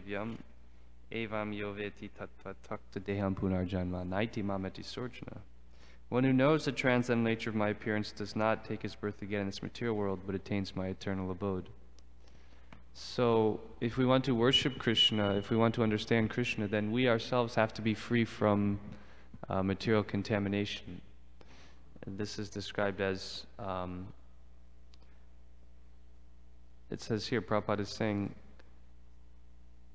divyam evam yoveti tattva takta deham punarjanma naiti mamati sorjana. One who knows the transcendental nature of my appearance does not take his birth again in this material world, but attains my eternal abode. So, if we want to worship Krishna, if we want to understand Krishna, then we ourselves have to be free from material contamination. And this is described as, it says here, Prabhupada is saying,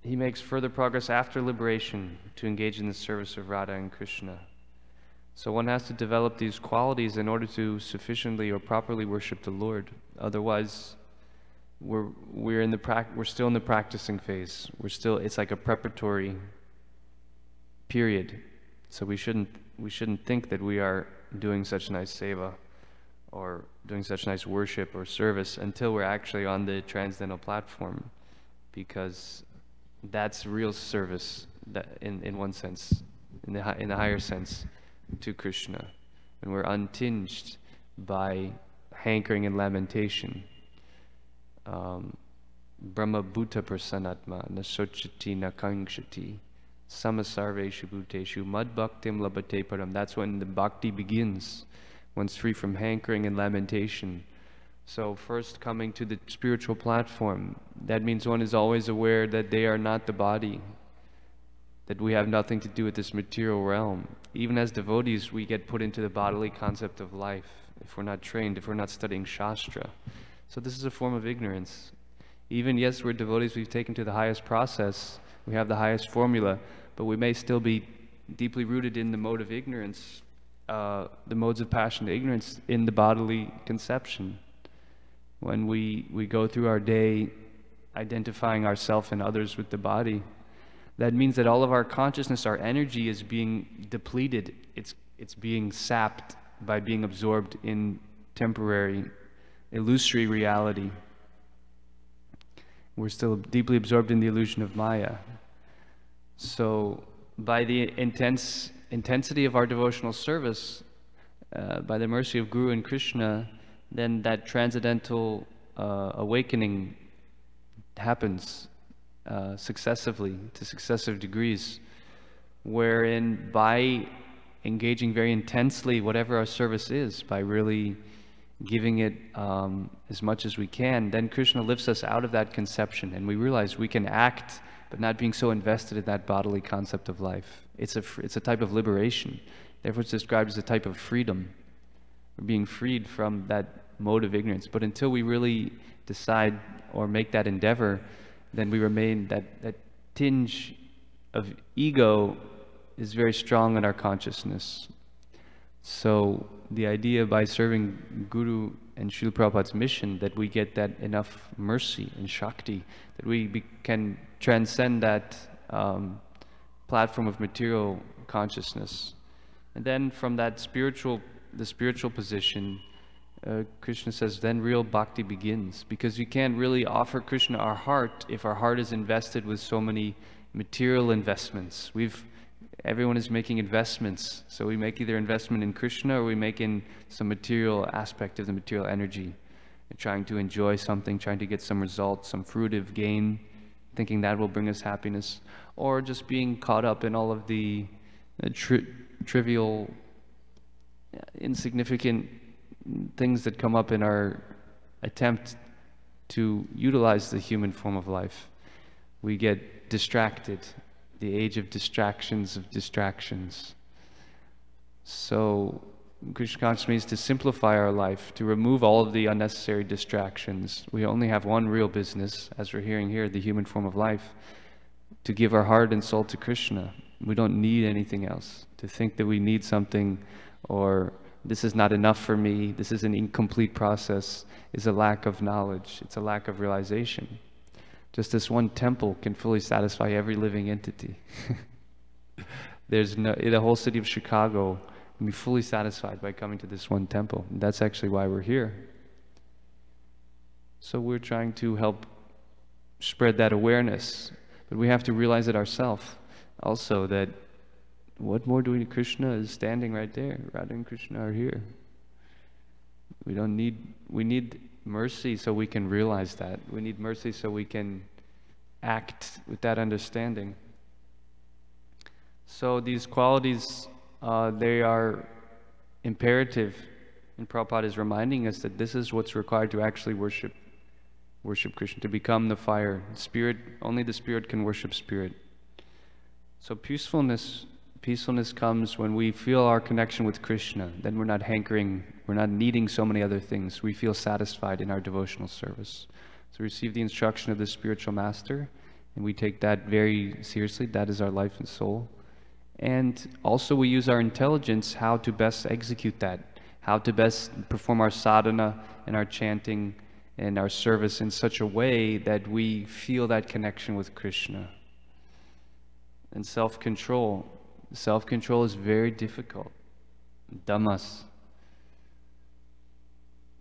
he makes further progress after liberation to engage in the service of Radha and Krishna. So one has to develop these qualities in order to sufficiently or properly worship the Lord. Otherwise, we're still in the practicing phase. It's like a preparatory period. So we shouldn't think that we are doing such nice seva or doing such nice worship or service until we're actually on the transcendental platform, because that's real service, that in one sense, in the higher sense, to Krishna, and we're untinged by hankering and lamentation. Brahma bhuta prasanatma na sochati na kangshati samasarveshu bhuteshu mad bhaktim labate param. That's when the bhakti begins. One's free from hankering and lamentation. So first coming to the spiritual platform, that means one is always aware that they are not the body, that we have nothing to do with this material realm. Even as devotees, we get put into the bodily concept of life if we're not trained, if we're not studying Shastra. So this is a form of ignorance. Even, yes, we're devotees, we've taken to the highest process, we have the highest formula, but we may still be deeply rooted in the mode of ignorance, the modes of passion, ignorance in the bodily conception. When we go through our day identifying ourselves and others with the body, that means that all of our consciousness, our energy is being depleted. It's being sapped by being absorbed in temporary, illusory reality. We're still deeply absorbed in the illusion of Maya. So by the intensity of our devotional service, by the mercy of Guru and Krishna, then that transcendental awakening happens successively, to successive degrees, wherein by engaging very intensely whatever our service is, by really giving it as much as we can, then Krishna lifts us out of that conception, and we realize we can act, but not being so invested in that bodily concept of life. It's a type of liberation. Therefore it's described as a type of freedom. We're being freed from that mode of ignorance. But until we really decide or make that endeavor, then we remain, that tinge of ego is very strong in our consciousness. So the idea, by serving Guru and Srila Prabhupada's mission, that we get that enough mercy and Shakti, that we can transcend that platform of material consciousness. And then from that the spiritual position, Krishna says, then real bhakti begins, because you can't really offer Krishna our heart if our heart is invested with so many material investments. Everyone is making investments, so we make either investment in Krishna or we make in some material aspect of the material energy. We're trying to enjoy something, trying to get some result, some fruitive gain, thinking that will bring us happiness, or just being caught up in all of the trivial, insignificant things that come up in our attempt to utilize the human form of life. We get distracted, the age of distractions of distractions. So Krishna consciousness means to simplify our life, to remove all of the unnecessary distractions. We only have one real business, as we're hearing here, the human form of life, to give our heart and soul to Krishna. We don't need anything else. To think that we need something, or this is not enough for me, this is an incomplete process, is a lack of knowledge. It's a lack of realization. Just this one temple can fully satisfy every living entity. The whole city of Chicago can be fully satisfied by coming to this one temple. And that's actually why we're here. So we're trying to help spread that awareness, but we have to realize it ourselves also, that what more do we need? Krishna is standing right there. Radha and Krishna are here. We need mercy so we can realize that. We need mercy so we can act with that understanding. So these qualities, they are imperative, and Prabhupada is reminding us that this is what's required to actually worship Krishna, to become the fire. Spirit, only the Spirit can worship Spirit. So peacefulness comes when we feel our connection with Krishna. Then we're not hankering, we're not needing so many other things. We feel satisfied in our devotional service. So we receive the instruction of the spiritual master, and we take that very seriously. That is our life and soul. And also we use our intelligence how to best execute that, how to best perform our sadhana and our chanting and our service in such a way that we feel that connection with Krishna. And self-control. Self-control is very difficult. Dhammas.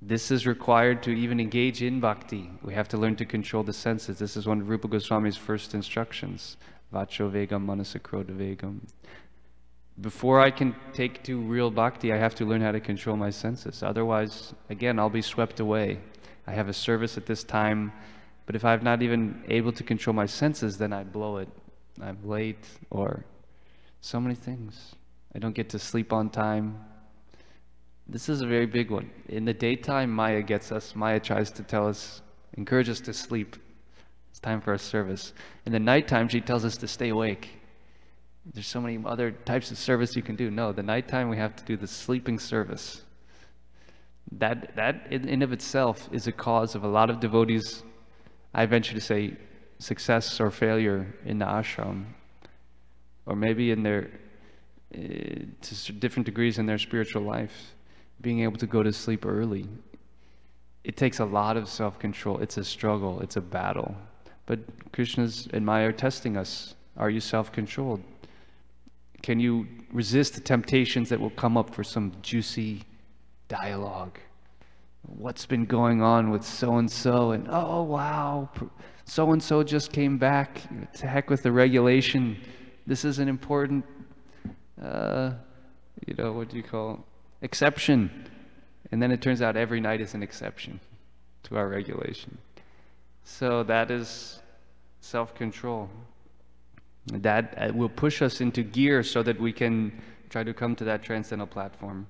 This is required to even engage in bhakti. We have to learn to control the senses. This is one of Rupa Goswami's first instructions. Vacho vegam manasakrodha vegam. Before I can take to real bhakti, I have to learn how to control my senses. Otherwise, again, I'll be swept away. I have a service at this time, but if I'm not even able to control my senses, then I blow it. I'm late, or so many things. I don't get to sleep on time. This is a very big one. In the daytime, Maya gets us. Maya tries to tell us, encourage us to sleep. It's time for our service. In the nighttime, she tells us to stay awake. There's so many other types of service you can do. No, the nighttime we have to do the sleeping service. That in of itself is a cause of a lot of devotees, I venture to say, success or failure in the ashram, or maybe in their, to different degrees in their spiritual life, being able to go to sleep early. It takes a lot of self-control. It's a struggle. It's a battle. But Krishna's and Maya are testing us. Are you self-controlled? Can you resist the temptations that will come up for some juicy dialogue? What's been going on with so-and-so? And oh, wow, so-and-so just came back. To heck with the regulation. This is an important, what do you call, exception. And then it turns out every night is an exception to our regulation. So that is self-control. That will push us into gear so that we can try to come to that transcendental platform.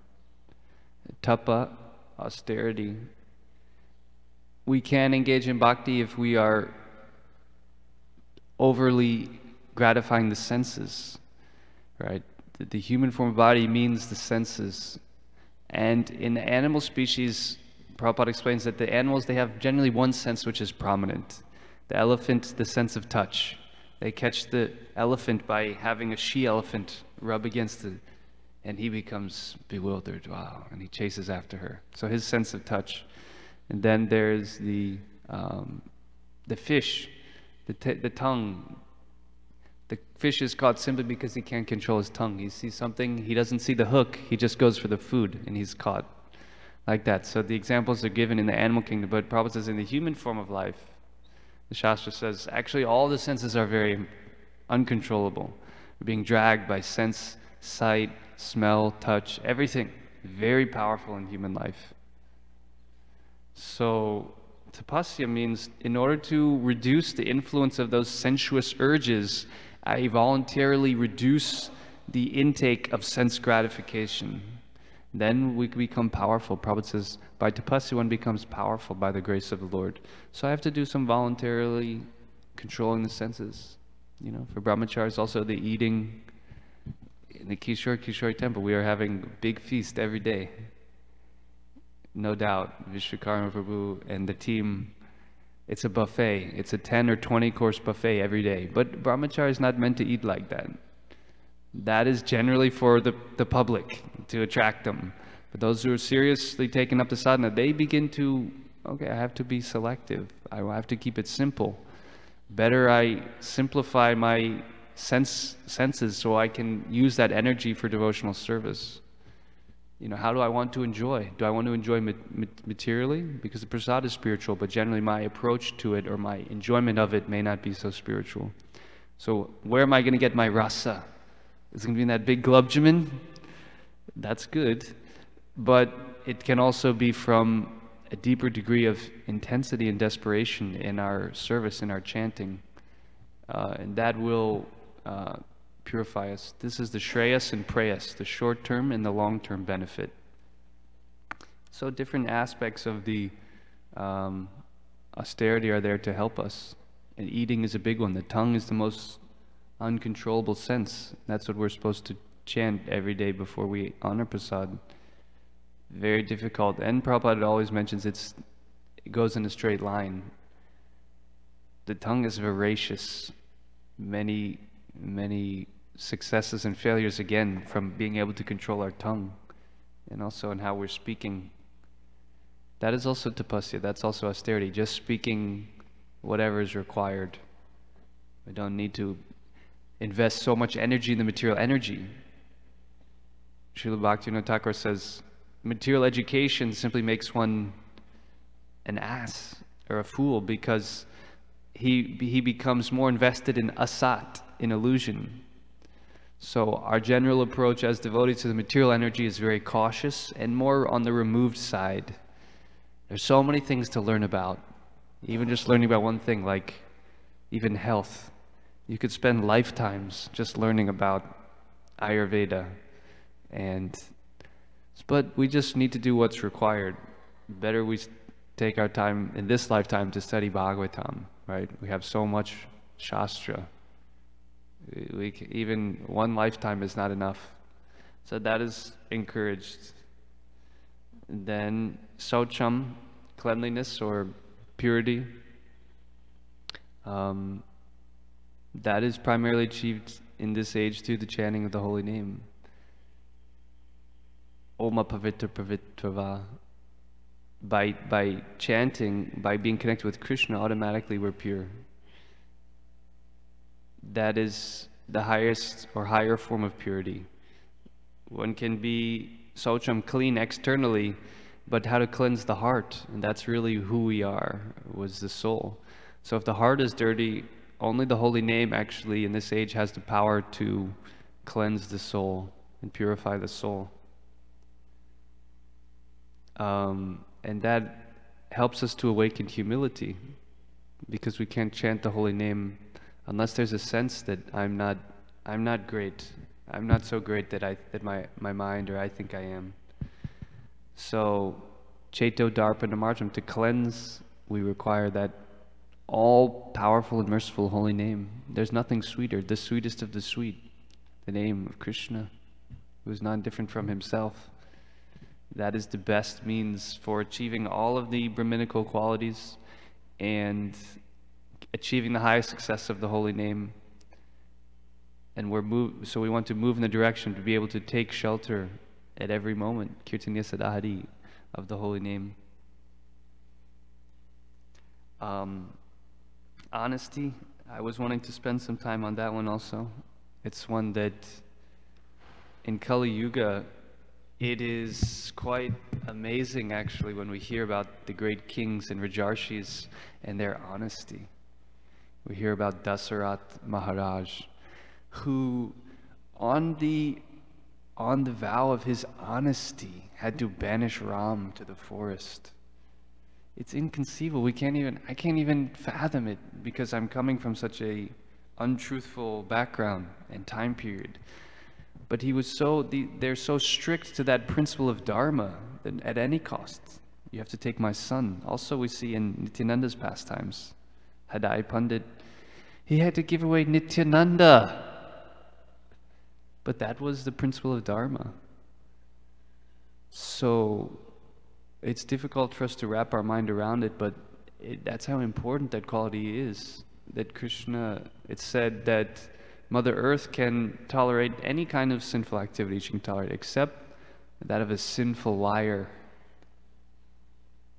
Tapa, austerity. We can engage in bhakti if we are overly gratifying the senses, right? The human form of body means the senses. And in the animal species, Prabhupada explains that the animals, they have generally one sense which is prominent. The elephant, the sense of touch. They catch the elephant by having a she-elephant rub against it, and he becomes bewildered, wow, and he chases after her. So his sense of touch. And then there's the fish, the tongue. The fish is caught simply because he can't control his tongue. He sees something, he doesn't see the hook, he just goes for the food, and he's caught like that. So the examples are given in the animal kingdom, but Prabhupada says in the human form of life, the Shastra says, actually all the senses are very uncontrollable. We're being dragged by sense, sight, smell, touch, everything. Very powerful in human life. So tapasya means in order to reduce the influence of those sensuous urges, I voluntarily reduce the intake of sense gratification. Then we become powerful. Prabhupada says, by tapasya one becomes powerful by the grace of the Lord. So I have to do some voluntarily controlling the senses. You know, for brahmacharis also the eating. In the Kishori temple, we are having a big feast every day. No doubt, Vishwakarma Prabhu and the team, it's a buffet. It's a 10 or 20 course buffet every day. But brahmachari is not meant to eat like that. That is generally for the public, to attract them. But those who are seriously taking up the sadhana, they begin to, okay, I have to be selective. I have to keep it simple. Better I simplify my senses so I can use that energy for devotional service. You know, how do I want to enjoy? Do I want to enjoy materially? Because the prasad is spiritual, but generally my approach to it or my enjoyment of it may not be so spiritual. So where am I going to get my rasa? Is it going to be in that big glubjamin? That's good. But it can also be from a deeper degree of intensity and desperation in our service, in our chanting. and that will purify us. This is the Shreyas and Preyas, the short-term and the long-term benefit. So different aspects of the austerity are there to help us. And eating is a big one. The tongue is the most uncontrollable sense. That's what we're supposed to chant every day before we honor prasad. Very difficult. And Prabhupada always mentions it goes in a straight line. The tongue is voracious. Many successes and failures again from being able to control our tongue, and also in how we're speaking. That is also tapasya. That's also austerity. Just speaking whatever is required. We don't need to invest so much energy in the material energy. Srila Bhaktivinoda Thakur says, material education simply makes one an ass or a fool, because he becomes more invested in asat, in illusion. So our general approach as devotees to the material energy is very cautious and more on the removed side. There's so many things to learn about. Even just learning about one thing, like even health. You could spend lifetimes just learning about Ayurveda. But we just need to do what's required. Better we take our time in this lifetime to study Bhagavatam, right? We have so much Shastra. Even one lifetime is not enough. So that is encouraged. Then Saucham, cleanliness or purity. That is primarily achieved in this age through the chanting of the holy name. Oma Pavitra Pavitrava. By chanting, by being connected with Krishna, automatically we're pure. That is the highest or higher form of purity. One can be Saucham, clean externally, but how to cleanse the heart, and that's really who we are, was the soul. So if the heart is dirty, only the holy name actually in this age has the power to cleanse the soul and purify the soul. And that helps us to awaken humility, because we can't chant the holy name unless there's a sense that I'm not great. I'm not so great that my mind or I think I am. So, Cheto Darpana Martam, to cleanse, we require that all-powerful and merciful holy name. There's nothing sweeter, the sweetest of the sweet, the name of Krishna, who is not different from himself. That is the best means for achieving all of the Brahminical qualities and achieving the highest success of the holy name. And so we want to move in the direction to be able to take shelter at every moment, Kirtanya Sadahari, of the holy name. Honesty, I was wanting to spend some time on that one also. It's one that in Kali Yuga, it is quite amazing actually when we hear about the great kings and Rajarshis and their honesty. We hear about Dasarath Maharaj, who on the vow of his honesty had to banish Ram to the forest. It's inconceivable. I can't even fathom it, because I'm coming from such a untruthful background and time period. But he was they're so strict to that principle of dharma that at any cost, you have to take my son. Also we see in Nityananda's pastimes, Hadai Pandit, he had to give away Nityananda. But that was the principle of dharma. So it's difficult for us to wrap our mind around it, but that's how important that quality is. That Krishna, it's said that Mother Earth can tolerate any kind of sinful activity she can tolerate, except that of a sinful liar.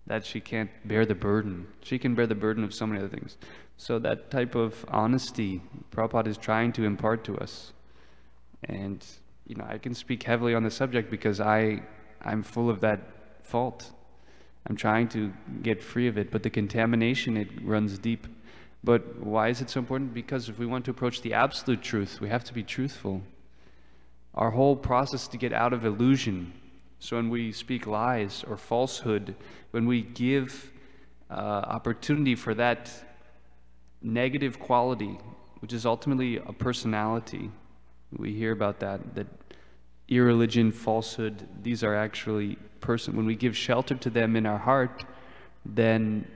That she can't bear the burden. She can bear the burden of so many other things. So that type of honesty, Prabhupada is trying to impart to us. And, I can speak heavily on the subject because I'm full of that fault. I'm trying to get free of it, but the contamination, it runs deep. But why is it so important? Because if we want to approach the absolute truth, we have to be truthful. Our whole process to get out of illusion. So when we speak lies or falsehood, when we give opportunity for that negative quality, which is ultimately a personality. We hear about that irreligion, falsehood, these are actually when we give shelter to them in our heart, then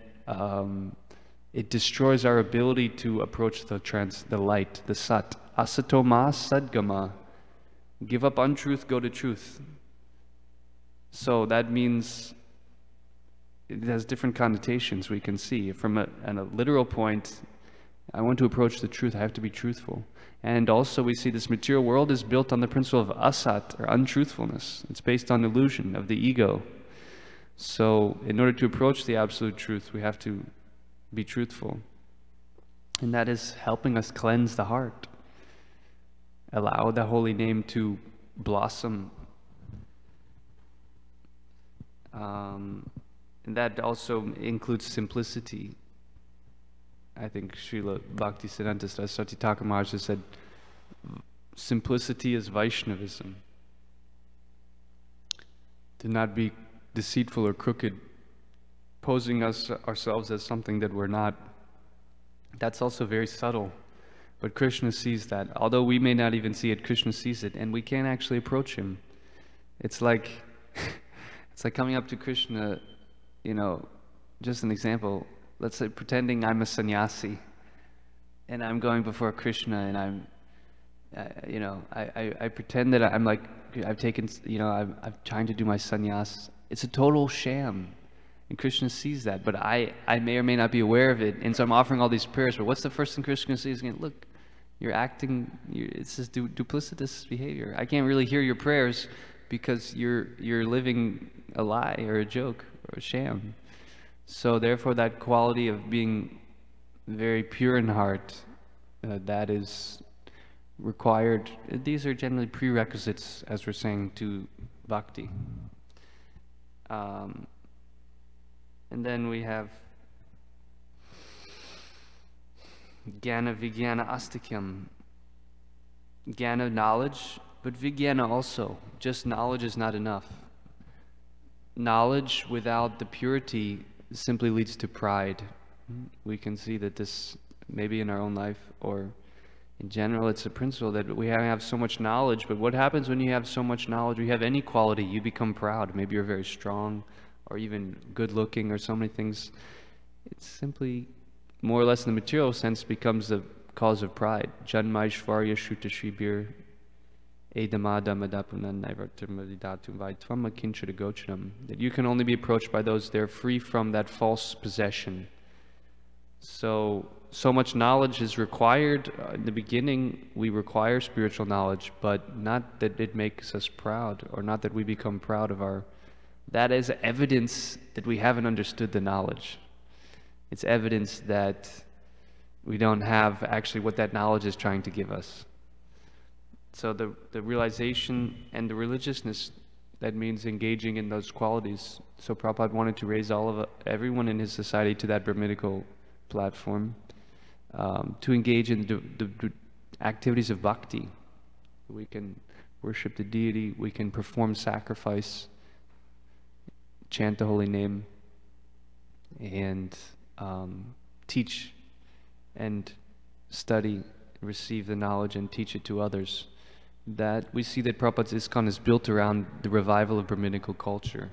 it destroys our ability to approach the light, the sat. Asatoma sadgama. Give up untruth, go to truth. So that means it has different connotations we can see. From a literal point, I want to approach the truth, I have to be truthful. And also we see this material world is built on the principle of asat, or untruthfulness. It's based on illusion of the ego. So in order to approach the absolute truth, we have to be truthful. And that is helping us cleanse the heart. Allow the holy name to blossom. And that also includes simplicity. I think Srila Bhaktisiddhanta Saraswati Thakur Maharaj has said, simplicity is Vaishnavism. To not be deceitful or crooked, posing ourselves as something that we're not. That's also very subtle. But Krishna sees that. Although we may not even see it, Krishna sees it, and we can't actually approach him. It's like, it's like coming up to Krishna, you know, just an example. Let's say pretending I'm a sannyasi, and I'm going before Krishna, and I'm, I pretend that I'm like, I've taken, I'm trying to do my sannyas. It's a total sham, and Krishna sees that, but I may or may not be aware of it, and so I'm offering all these prayers, but what's the first thing Krishna sees? Again, look, you're acting, it's this duplicitous behavior. I can't really hear your prayers because you're living a lie or a joke or a sham. So therefore that quality of being very pure in heart, that is required. These are generally prerequisites, as we're saying, to bhakti. And then we have Jnana Vijnana Astikyam. Jnana, knowledge, but Vijnana also. Just knowledge is not enough. Knowledge without the purity simply leads to pride. We can see that this, maybe in our own life or in general, it's a principle that we have so much knowledge, but what happens when you have so much knowledge, or you have any quality, you become proud. Maybe you're very strong or even good looking or so many things. It's simply, more or less in the material sense, becomes the cause of pride. Janmaishvarya Shuta Shribir that you can only be approached by those that are free from that false possession. So much knowledge is required. In the beginning, we require spiritual knowledge, but not that it makes us proud, or not that we become proud of our... That is evidence that we haven't understood the knowledge. It's evidence that we don't have actually what that knowledge is trying to give us. So the realization and the religiousness, that means engaging in those qualities. So Prabhupada wanted to raise everyone in his society to that Brahminical platform, to engage in the activities of bhakti. We can worship the deity, we can perform sacrifice, chant the holy name, and teach and study, receive the knowledge and teach it to others. That we see that Prabhupada's ISKCON is built around the revival of Brahminical culture.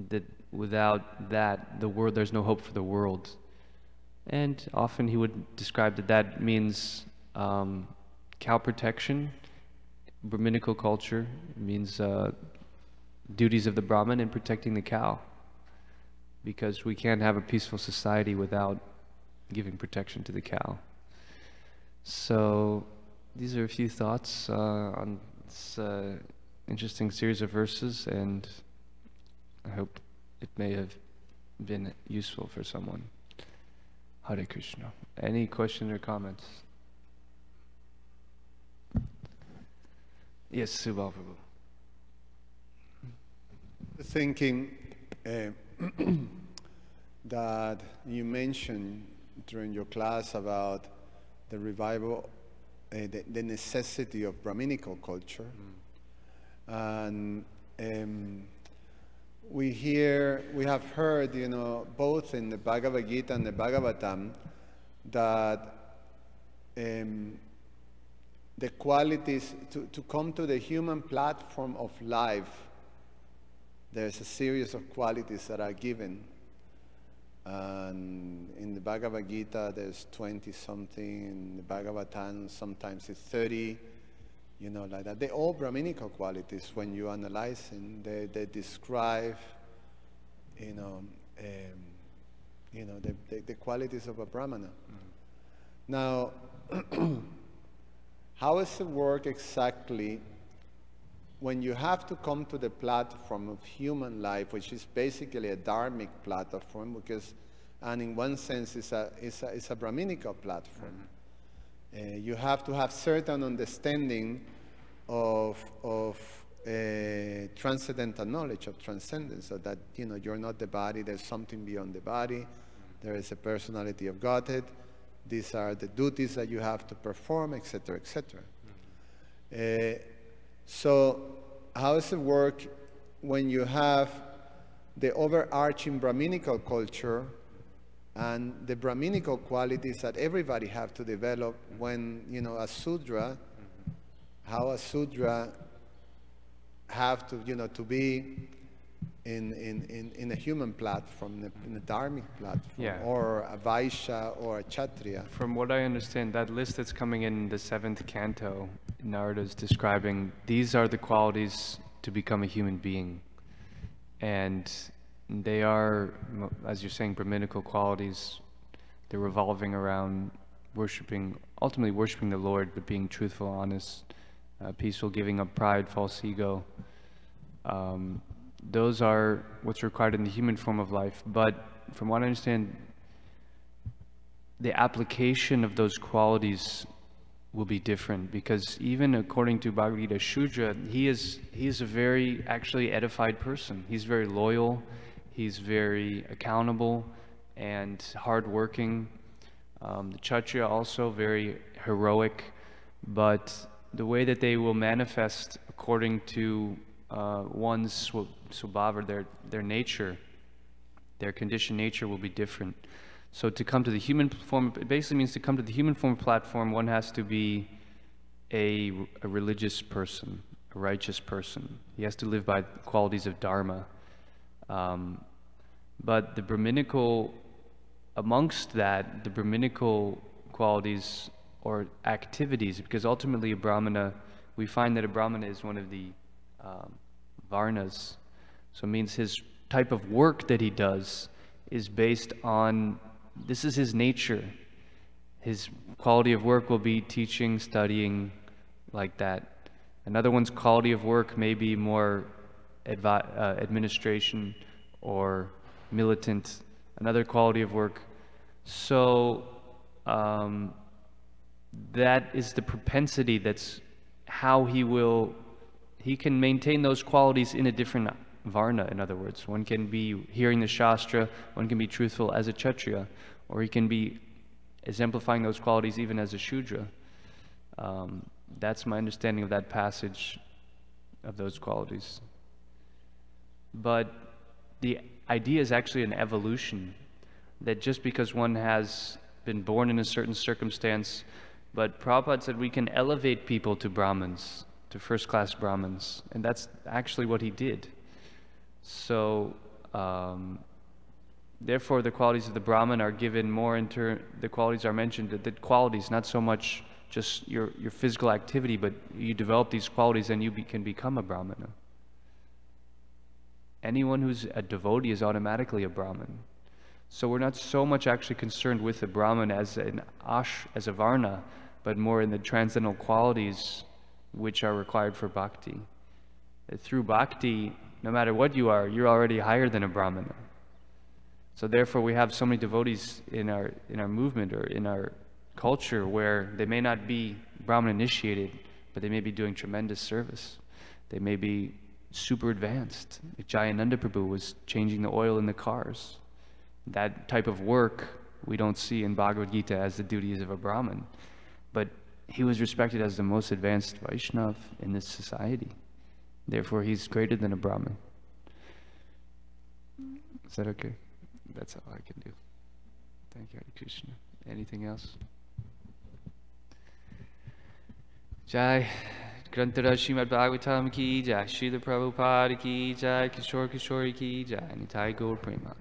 That without that, there's no hope for the world. And often he would describe that means cow protection. Brahminical culture means duties of the Brahmin in protecting the cow. Because we can't have a peaceful society without giving protection to the cow. So these are a few thoughts on this interesting series of verses, and I hope it may have been useful for someone. Hare Krishna. Any questions or comments? Yes, Subal Prabhu. Thinking that you mentioned during your class about the revival, the necessity of Brahminical culture. And we have heard, both in the Bhagavad Gita and the Bhagavatam, that the qualities, to come to the human platform of life, there's a series of qualities that are given. And in the Bhagavad Gita, there's 20-something. In the Bhagavatam, sometimes it's 30. You know, like that. They're all Brahminical qualities. When you analyze them, they describe, the qualities of a Brahmana. Now, how does it work exactly when you have to come to the platform of human life, which is basically a dharmic platform, and in one sense it's a Brahminical platform. You have to have certain understanding of transcendental knowledge, of transcendence, so that you're not the body, there's something beyond the body, there is a personality of Godhead, these are the duties that you have to perform, etc., etc. So how does it work when you have the overarching Brahminical culture and the Brahminical qualities that everybody have to develop when, a Sudra, how a Sudra have to, to be in a human platform, in a dharmic platform, or a Vaishya or a Kshatriya. From what I understand, that list that's coming in the 7th canto, Narada's describing, these are the qualities to become a human being. And they are, as you're saying, Brahminical qualities. They're revolving around ultimately worshiping the Lord, but being truthful, honest, peaceful, giving up pride, false ego. Those are what's required in the human form of life. But from what I understand, the application of those qualities will be different, because even according to Bhagavad Gita, Shudra, he is a very actually edified person. He's very loyal, he's very accountable and hardworking. The Kshatriya also very heroic, but the way that they will manifest according to one's swabhava, their nature, their conditioned nature will be different. So to come to the human form, it basically means to come to the human form platform, one has to be a religious person, a righteous person. He has to live by the qualities of Dharma. But the Brahminical, amongst that, the Brahminical qualities or activities, because ultimately a Brahmana, we find that a Brahmana is one of the Varnas. So it means his type of work that he does is based on, this is his nature. His quality of work will be teaching, studying, like that. Another one's quality of work may be more administration or militant. Another quality of work. So that is the propensity, that's how he can maintain those qualities in a different Varna, in other words. One can be hearing the Shastra, one can be truthful as a Kshatriya, or he can be exemplifying those qualities even as a Shudra. That's my understanding of that passage, of those qualities. But the idea is actually an evolution, that just because one has been born in a certain circumstance, but Prabhupada said we can elevate people to Brahmins, to first-class Brahmins, and that's actually what he did. So, therefore, the qualities of the Brahmin are given more the qualities are mentioned, the qualities, not so much just your physical activity, but you develop these qualities and you can become a Brahmana. Anyone who's a devotee is automatically a Brahmin. So we're not so much actually concerned with the Brahmin as as a Varna, but more in the transcendental qualities which are required for bhakti. Through bhakti, no matter what you are, you're already higher than a Brahmana. So therefore we have so many devotees in our movement or in our culture where they may not be Brahmin initiated, but they may be doing tremendous service. They may be super advanced. Like Jayananda Prabhu was changing the oil in the cars. That type of work we don't see in Bhagavad Gita as the duties of a Brahmin. But he was respected as the most advanced Vaishnava in this society. Therefore, he's greater than a Brahmin. Is that okay? That's all I can do. Thank you, Hare Krishna. Anything else? Jai Grantara Srimad Bhagavatam ki Jai, Srila Prabhupada ki Jai, Kishore Kishori ki Jai, Nitai Gaur Prema.